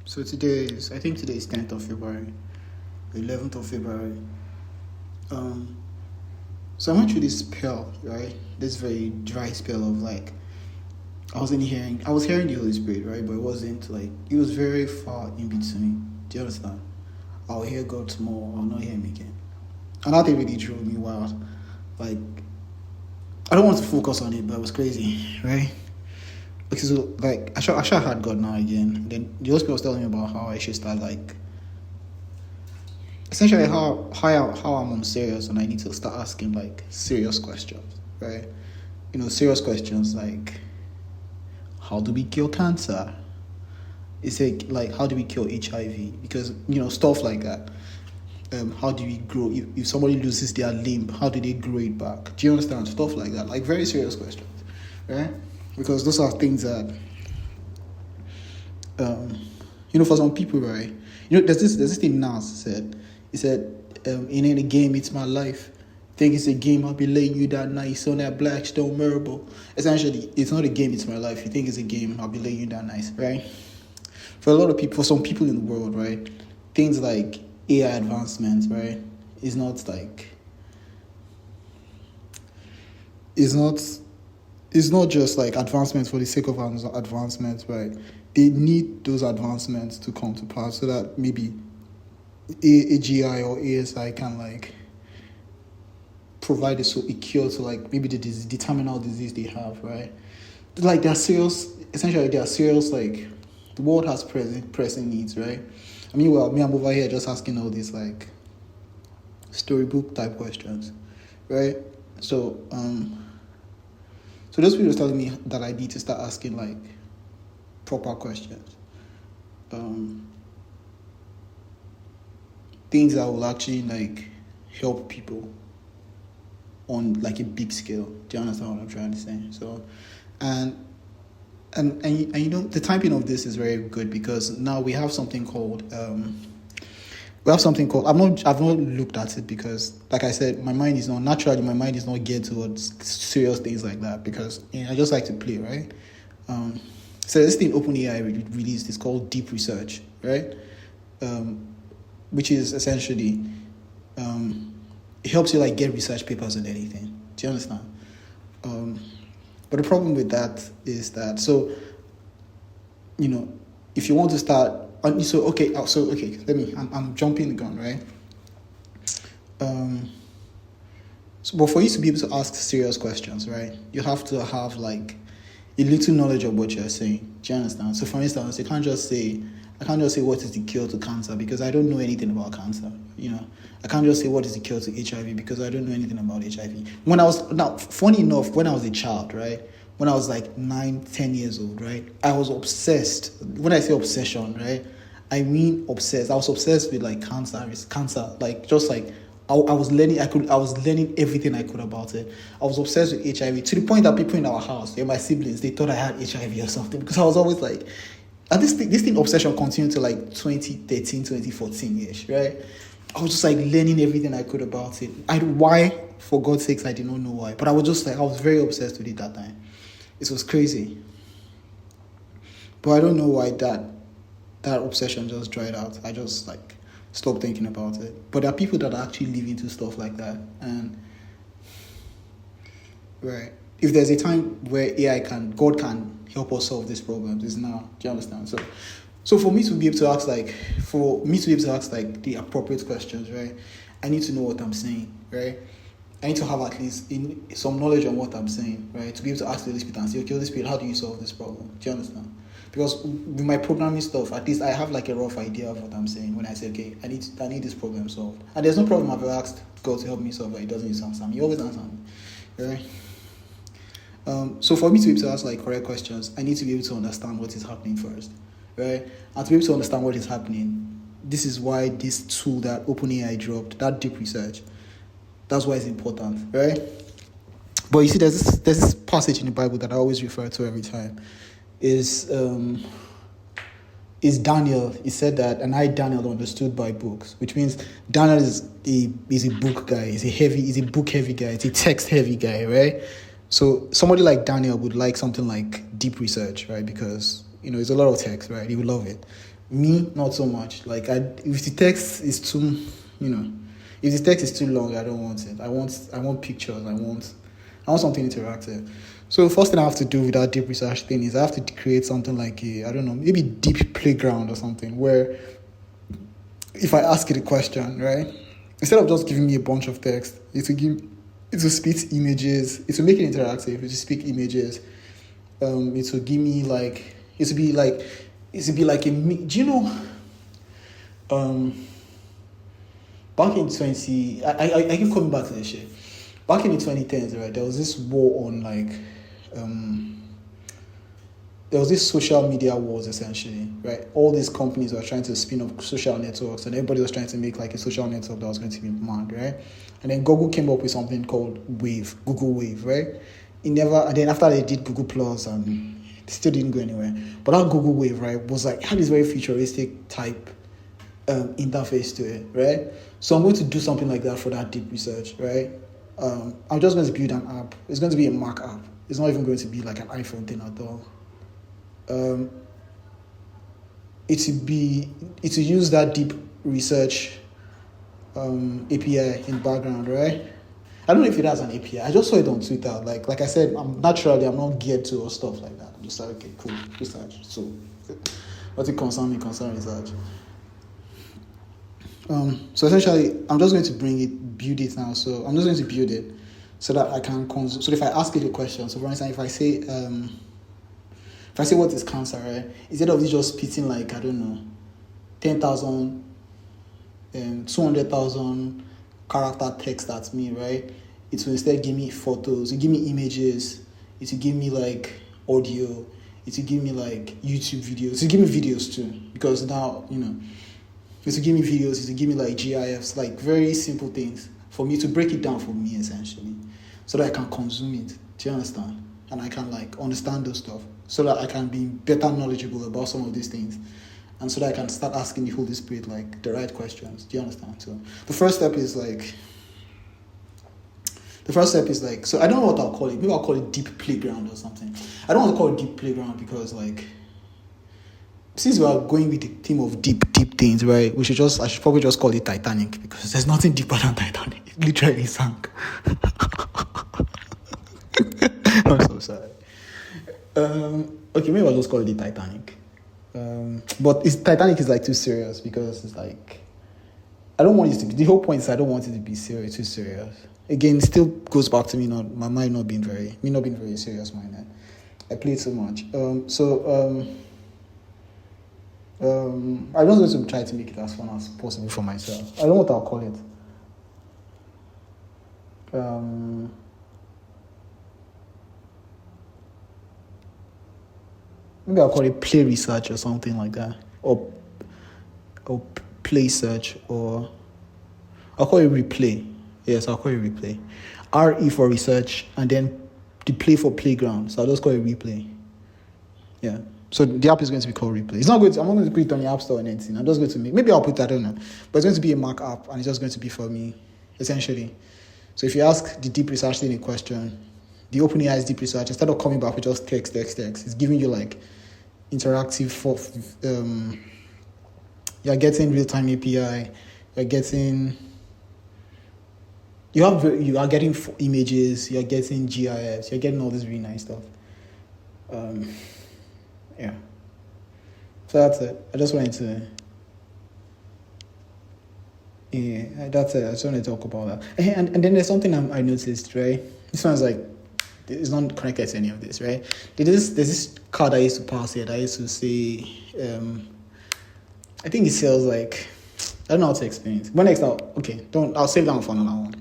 So I think today is 10th of February, 11th of February. Um, so I went through this spell, right? This very dry spell of like, I was hearing the Holy Spirit, right? But it wasn't like, it was very far in between. Do you understand? I'll hear God tomorrow, I'll not hear him again. And that thing really drove me wild. Like, I don't want to focus on it, but it was crazy, right? Because so, like, I should have had God now again. Then the Holy Spirit was telling me about how I should start, like, essentially how I'm serious and I need to start asking, like, serious questions, right? Serious questions like, how do we cure cancer? It's like how do we cure HIV? Because, stuff like that. How do we grow? If somebody loses their limb, how do they grow it back? Do you understand? Stuff like that. Like, very serious questions, right? Because those are things that, for some people, right? There's this thing Nas said. He said, it ain't a game, it's my life. Think it's a game, I'll be laying you that nice on that Blackstone marble. Essentially, it's not a game, it's my life. You think it's a game, I'll be laying you that nice, right? For a lot of people, for some people in the world, right? Things like AI advancements, right? It's not just like advancements for the sake of advancements, right? They need those advancements to come to pass so that maybe AGI or ASI can like provide a cure to like maybe the terminal disease they have, right? Like essentially they are serious, like the world has pressing needs, right? I mean, well, me, I'm over here just asking all these like storybook type questions, right? So those people telling me that I need to start asking like proper questions. Things that will actually like help people on like a big scale. Do you understand what I'm trying to say? So, and the typing of this is very good because now we have something called I've not looked at it because, like I said, my mind is not geared towards serious things like that because I just like to play, right? So this thing OpenAI released is called Deep Research, right? Which is essentially it helps you like get research papers on anything. Do you understand? But the problem with that is that if you want to start. I'm jumping the gun, right? But for you to be able to ask serious questions, right, you have to have like a little knowledge of what you're saying. Do you understand? So, for instance, I can't just say what is the cure to cancer because I don't know anything about cancer. I can't just say what is the cure to HIV because I don't know anything about HIV. Funny enough, when I was a child, right? When I was like 9-10 years old, right? I was obsessed. When I say obsession, right? I mean obsessed. I was obsessed with like cancer, like just like I was learning. I was learning everything I could about it. I was obsessed with HIV to the point that people in our house, my siblings, they thought I had HIV or something because I was always like, and this thing obsession continued to like 2013, 2014-ish, right? I was just like learning everything I could about it. Why, for God's sakes, I did not know why, but I was just like, I was very obsessed with it that time. It was crazy. But I don't know why that obsession just dried out. I just like stopped thinking about it. But there are people that actually live into stuff like that. And right, if there's a time where God can help us solve these problems, it's now. Do you understand? So for me to be able to ask like the appropriate questions, right, I need to know what I'm saying, right? I need to have at least some knowledge on what I'm saying, right? To be able to ask the Holy Spirit and say, okay, Holy Spirit, how do you solve this problem? Do you understand? Because with my programming stuff, at least I have like a rough idea of what I'm saying when I say, okay, I need this problem solved. And there's no problem I've ever asked God to help me solve it. He doesn't answer me. He always answers me, right? So for me to be able to ask like correct questions, I need to be able to understand what is happening first, right? And to be able to understand what is happening, this is why this tool that OpenAI dropped, that deep research, that's why it's important, right? But you see, there's this passage in the Bible that I always refer to every time. Is Daniel. He said that, and Daniel understood by books, which means Daniel is a book guy. He's a book heavy guy. He's a text heavy guy, right? So somebody like Daniel would like something like deep research, right? Because it's a lot of text, right? You would love it. Me, not so much. Like, if the text is too, if the text is too long, I don't want it. I want pictures. I want something interactive. So the first thing I have to do with that deep research thing is I have to create something like maybe deep playground or something, where if I ask it a question, right, instead of just giving me a bunch of text, it will spit images. It will make it interactive. It will speak images. It will give me like, it will be like do you know, back in 20, I keep coming back to this shit. Back in the 2010s, right, there was this war on like, there was this social media wars essentially, right? All these companies were trying to spin up social networks, and everybody was trying to make like a social network that was going to be mad, right? And then Google came up with something called Google Wave, right? And then after they did Google Plus, and it still didn't go anywhere. But that Google Wave, right, was like, had this very futuristic type interface to it, right? So I'm going to do something like that for that deep research, right? I'm just going to build an app. It's going to be a Mac app. It's not even going to be like an iPhone thing at all. It will use that deep research API in background, right? I don't know if it has an API. I just saw it on Twitter. Like I said, I'm not geared to or stuff like that. I'm just like, okay, cool, research. So what it concern research. So essentially, I'm just going to build it now. So I'm just going to build it so that I can consume. So if I ask it a question, so for instance, if I say what is cancer, right? Instead of it just spitting like, I don't know, 10,000 and 200,000 character text at me, right? It will instead give me photos, it will give me images, it will give me like audio, it will give me like YouTube videos, it will give me videos too, because now, it will give me videos, it will give me like GIFs, like very simple things for me to break it down for me essentially, so that I can consume it. Do you understand? And I can like understand those stuff, so that I can be better knowledgeable about some of these things, and so that I can start asking the Holy Spirit like the right questions. Do you understand? So the first step is like, so I don't know what I'll call it. Maybe I'll call it deep playground or something. I don't want to call it deep playground because like, since we are going with the theme of deep things, right? I should probably just call it Titanic, because there's nothing deeper than Titanic. It literally sank. I'm so sorry. Okay, maybe I'll just call it the Titanic. But Titanic is like too serious, because it's like, I don't want it to be, the whole point is I don't want it to be too serious. Again, it still goes back to my mind not being very serious minded. I played so much. I'm just going to try to make it as fun as possible for myself. I don't know what I'll call it. Maybe I'll call it play research or something like that, or play search, or I'll call it replay. Yes, I'll call it replay. RE for research, and then the play for playground. So I'll just call it replay. Yeah. So the app is going to be called Replay. I'm not going to put it on the App Store or anything. I'm just going to maybe I'll put it, I don't know. But it's going to be a Mac app, and it's just going to be for me, essentially. So if you ask the deep research thing a question, the OpenAI's deep research, instead of coming back with just text, it's giving you like interactive you're getting real-time API, you are getting images, you're getting GIFs, you're getting all this really nice stuff. Yeah. So that's it. I just wanted to. Yeah, that's it. I just wanted to talk about that. And then there's something I noticed, right? This one's like, it's not connected to any of this, right? There's this card I used to pass here that I used to say, I think it sells like, I don't know how to explain it. I'll save that one for another one.